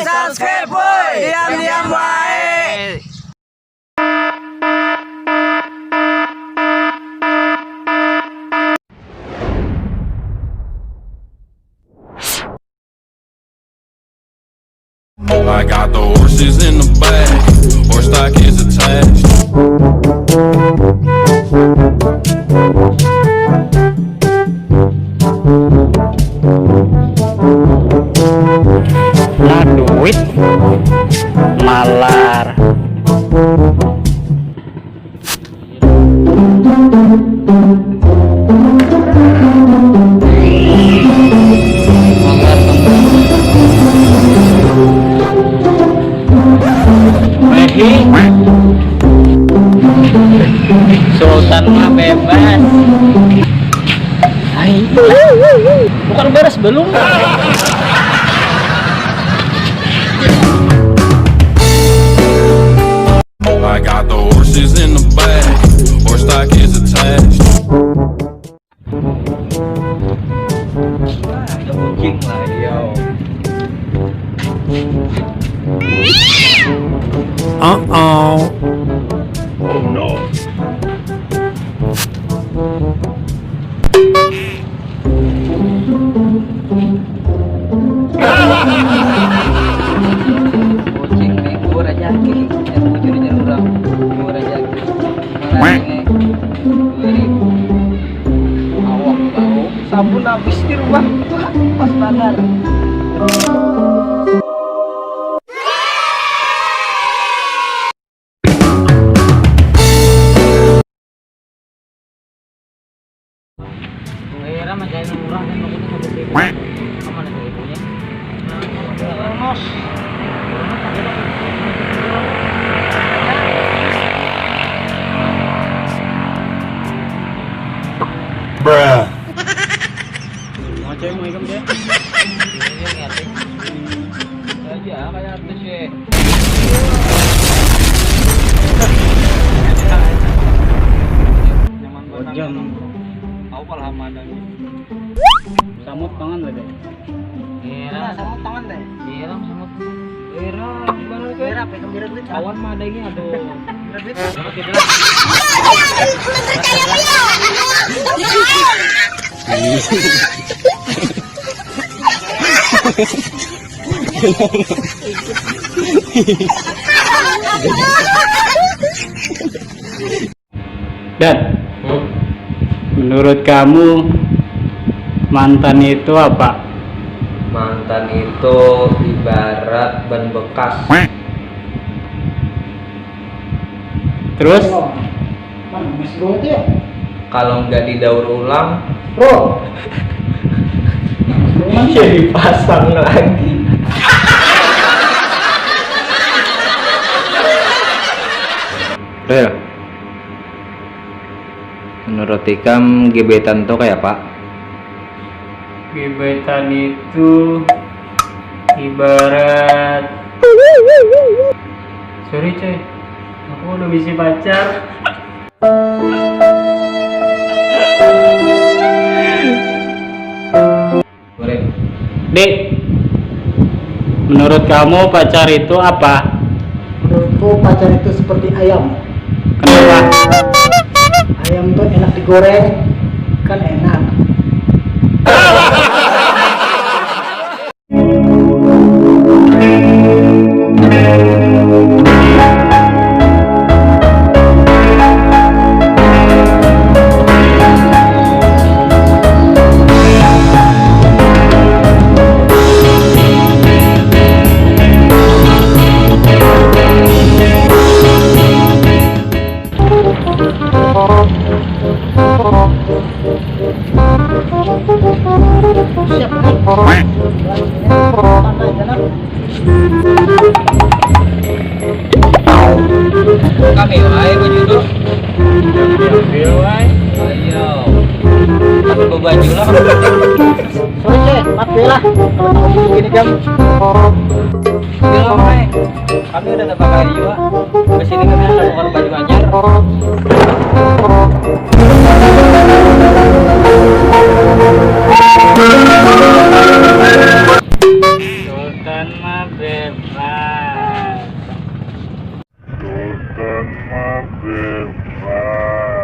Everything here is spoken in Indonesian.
subscribe boy. Diam-diam baik. I got the horses in the back, horse stock is attached. Nah, duit malar. Sultan mah bebas. Hai. Bukan beres belum. I got the horses in the back, horse stock is attached. Ada kucing lah dia. Oh no. Kucing nih gua rajaki, yang bujurnya orang. Gua rajaki. Mana ini? 2000. Awak bau, sabun habis di rumah. Wah, pas badar. Era majalah murah dan bagus satu ribu. Kamu ada ibunya? Nos. Bruh. Mau cewek mau ikut dia? Ini ngerti. Aja kayak artis ya. Nyaman banget. Aku malah mana nih. Samut tangan lah deh. Era samut tangan deh. Era samut. Era gimana ke? Era pegang biru duit. Kawan mah ada ini aduh. Biru duit. Dan menurut kamu mantan itu apa? Mantan itu ibarat ban bekas. Terus? Kalau nggak didaur ulang, Bro, bisa dipasang lagi. Rel, menurut Ikam gebetan tuh kayak apa? Gebetan itu ibarat, sorry coy, aku udah bisa pacar. Dek, menurut kamu pacar itu apa? Menurutku pacar itu seperti ayam. Kenapa? Ayam tuh enak digoreng, kan enak. Kami wae baju tuh. Ambil wae. Ayo. Ambil baju lah. Sorry cek, maaf ya lah. Kalau tahu begini jam. Bilang wae. Kami udah dapat pakai juga. Kesini kami akan tukar baju anyar. Sultan mah bebas. Sultan mah bebas.